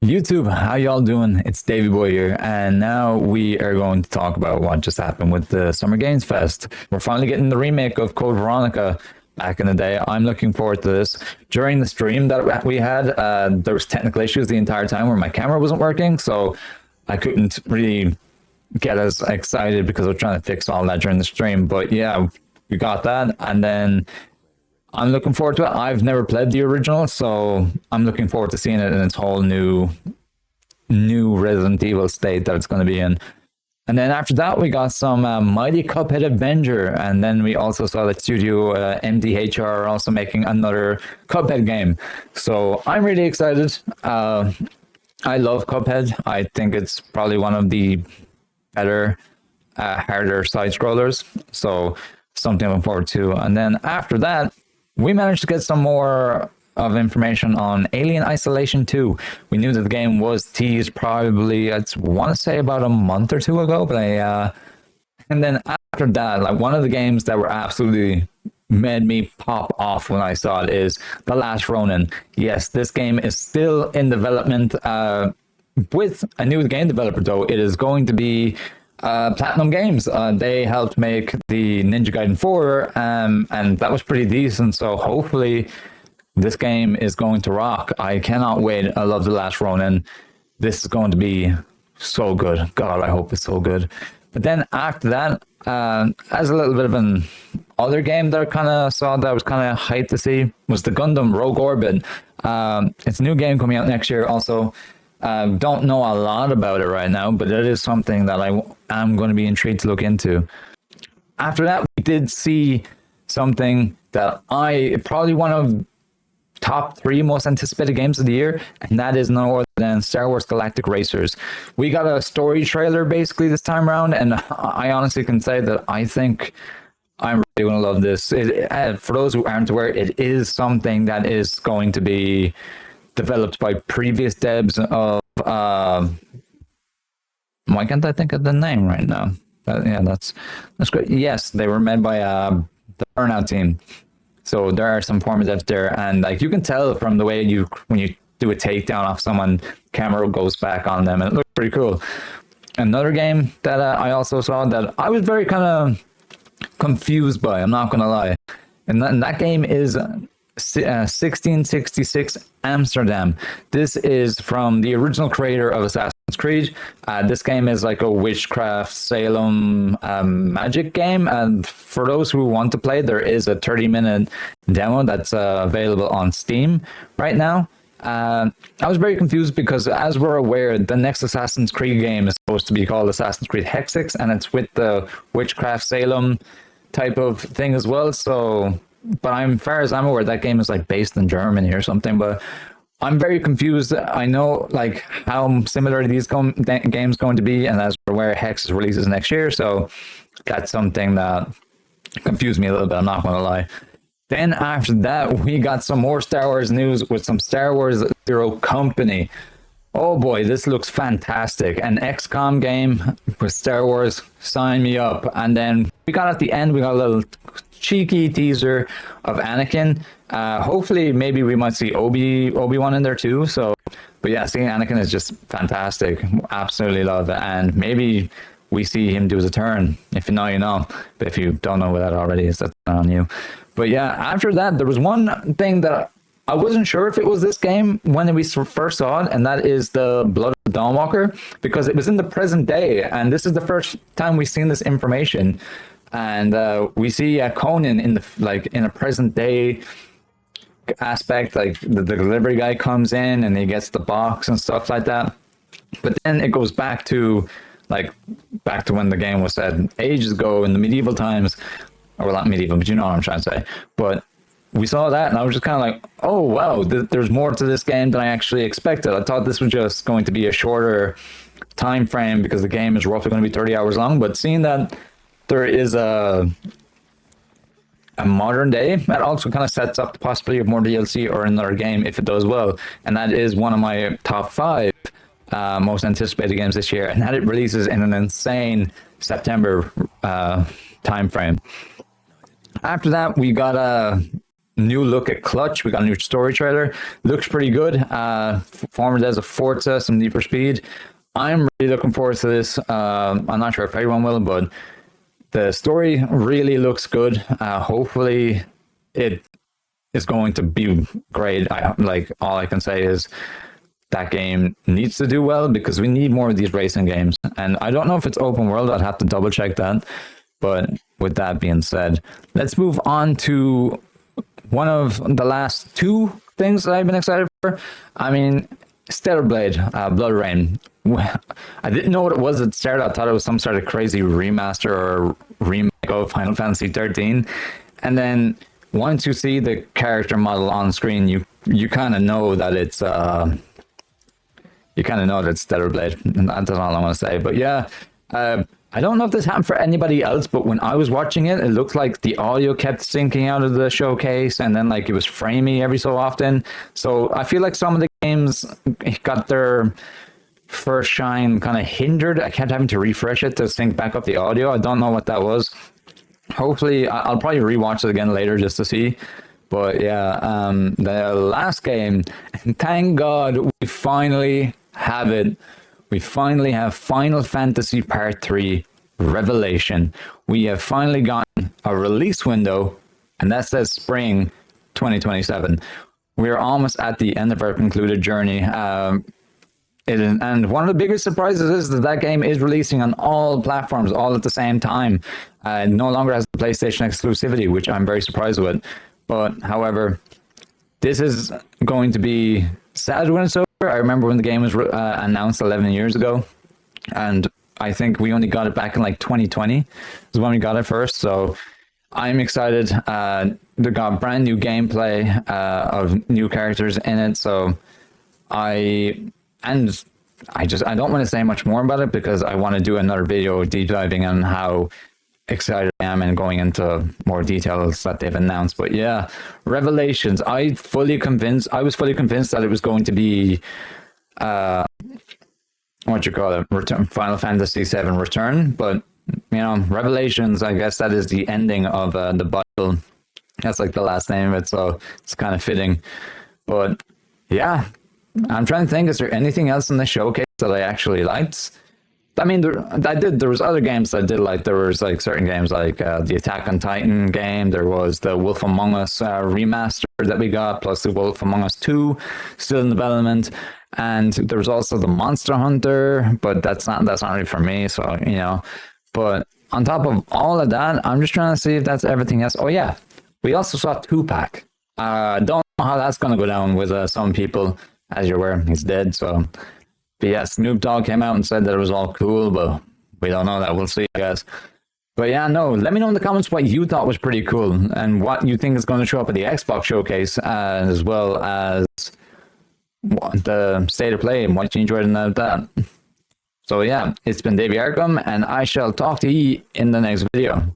YouTube, how y'all doing? It's Davey Boy here, and now we are going to talk about what just happened with the Summer Games Fest. We're finally getting the remake of Code Veronica back in the day. I'm looking forward to this. During the stream that we had, there was technical issues the entire time where my camera wasn't working, so I couldn't really get as excited because I was trying to fix all that during the stream. But yeah, we got that, and then I'm looking forward to it. I've never played the original, so I'm looking forward to seeing it in its whole new Resident Evil state that it's going to be in. And then after that, we got some Mighty Cuphead Avenger, and then we also saw that Studio MDHR are also making another Cuphead game. So I'm really excited. I love Cuphead. I think it's probably one of the better, harder side scrollers. So something I'm looking forward to. And then after that, we managed to get some more of information on Alien Isolation 2. We knew that the game was teased probably, I want to say about a month or two ago, but and then after that, like one of the games that were absolutely made me pop off when I saw it is The Last Ronin. Yes, this game is still in development with a new game developer, though. It is going to be Platinum Games. They helped make the Ninja Gaiden 4, and that was pretty decent. So hopefully this game is going to rock. I cannot wait. I love The Last Ronin. This is going to be so good. God, I hope it's so good. But then after that, as a little bit of an other game that I kind of saw that I was kind of hyped to see was the Gundam Rogue Orbit. It's a new game coming out next year also. Don't know a lot about it right now, but it is something that I'm going to be intrigued to look into. After that, we did see something that probably one of top 3 most anticipated games of the year, and that is no other than Star Wars Galactic Racers. We got a story trailer basically this time around, and I honestly can say that I think I'm really going to love this. For those who aren't aware, it is something that is going to be developed by previous devs of why can't I think of the name right now? Yeah, that's great. Yes, they were made by the Burnout team. So there are some former devs there, and like you can tell from the way when you do a takedown off someone, camera goes back on them, and it looks pretty cool. Another game that I also saw that I was very kind of confused by, I'm not gonna lie, and that game is 1666 Amsterdam. This is from the original creator of Assassin's Creed. This game is like a witchcraft Salem magic game, and for those who want to play, there is a 30-minute demo that's available on Steam right now. I was very confused because, as we're aware, the next Assassin's Creed game is supposed to be called Assassin's Creed Hexix, and it's with the witchcraft Salem type of thing as well. So but far as I'm aware, that game is like based in Germany or something. But I'm very confused. I know like how similar these games going to be, and as we're aware, Hex releases next year, so that's something that confused me a little bit. I'm not going to lie. Then after that, we got some more Star Wars news with some Star Wars Zero Company. Oh boy, this looks fantastic. An XCOM game with Star Wars, sign me up. And then we got at the end, we got a little cheeky teaser of Anakin. Hopefully, maybe we might see Obi-Wan in there too. So, but yeah, seeing Anakin is just fantastic. Absolutely love it. And maybe we see him do his turn. If you know, you know. But if you don't know what that already is, that's on you. But yeah, after that, there was one thing that I wasn't sure if it was this game when we first saw it, and that is the Blood of the Dawnwalker, because it was in the present day, and this is the first time we've seen this information. And we see Conan in a present day aspect, like the delivery guy comes in and he gets the box and stuff like that. But then it goes back to when the game was set ages ago in the medieval times, or not medieval, but you know what I'm trying to say. But we saw that, and I was just kind of like, oh wow, there's more to this game than I actually expected. I thought this was just going to be a shorter time frame because the game is roughly going to be 30 hours long. But seeing that there is a modern day, that also kind of sets up the possibility of more DLC or another game if it does well. And that is one of my top 5 most anticipated games this year, and that it releases in an insane September time frame. After that, we got new look at Clutch. We got a new story trailer. Looks pretty good. Former days of Forza, some Need for Speed. I'm really looking forward to this. I'm not sure if everyone will, but the story really looks good. Hopefully, it is going to be great. All I can say is that game needs to do well because we need more of these racing games. And I don't know if it's open world. I'd have to double check that. But with that being said, let's move on to one of the last two things that I've been excited for. I mean, Stellar Blade, Blood Rain. I didn't know what it was at the start. I thought it was some sort of crazy remaster or remake of Final Fantasy 13. And then once you see the character model on screen, you kind of know that it's Stellar Blade. And that's all I want to say. But yeah, I don't know if this happened for anybody else, but when I was watching it, it looked like the audio kept syncing out of the showcase, and then like it was framey every so often. So I feel like some of the games got their first shine kind of hindered. I kept having to refresh it to sync back up the audio. I don't know what that was. Hopefully, I'll probably rewatch it again later just to see. But yeah, the last game, thank God we finally have it. We finally have Final Fantasy Part 3 Revelation. We have finally gotten a release window, and that says spring 2027. We're almost at the end of our concluded journey. And one of the biggest surprises is that game is releasing on all platforms all at the same time. It no longer has the PlayStation exclusivity, which I'm very surprised with. But however, this is going to be sad when it's over. I remember when the game was announced 11 years ago, and I think we only got it back in like 2020 is when we got it first. So I'm excited. They got brand new gameplay of new characters in it. So I don't want to say much more about it because I want to do another video deep diving on how excited I am and going into more details that they've announced. But yeah, Revelations. I was fully convinced that it was going to be Final Fantasy VII Return. But Revelations, I guess that is the ending of the Bible. That's like the last name of it, so it's kind of fitting. But yeah, I'm trying to think, is there anything else in the showcase that I actually liked? I mean, there was other games I did like. There was like certain games like the Attack on Titan game. There was the Wolf Among Us remaster that we got, plus the Wolf Among Us 2 still in development. And there was also the Monster Hunter, but that's not really for me. So, but on top of all of that, I'm just trying to see if that's everything else. Oh yeah, we also saw Tupac. Don't know how that's going to go down with some people. As you're aware, he's dead. So, but yeah, Snoop Dogg came out and said that it was all cool, but we don't know that. We'll see, I guess. But yeah, no, let me know in the comments what you thought was pretty cool and what you think is going to show up at the Xbox showcase, as well as the state of play and what you enjoyed in that. So yeah, it's been Davey Arkham, and I shall talk to you in the next video.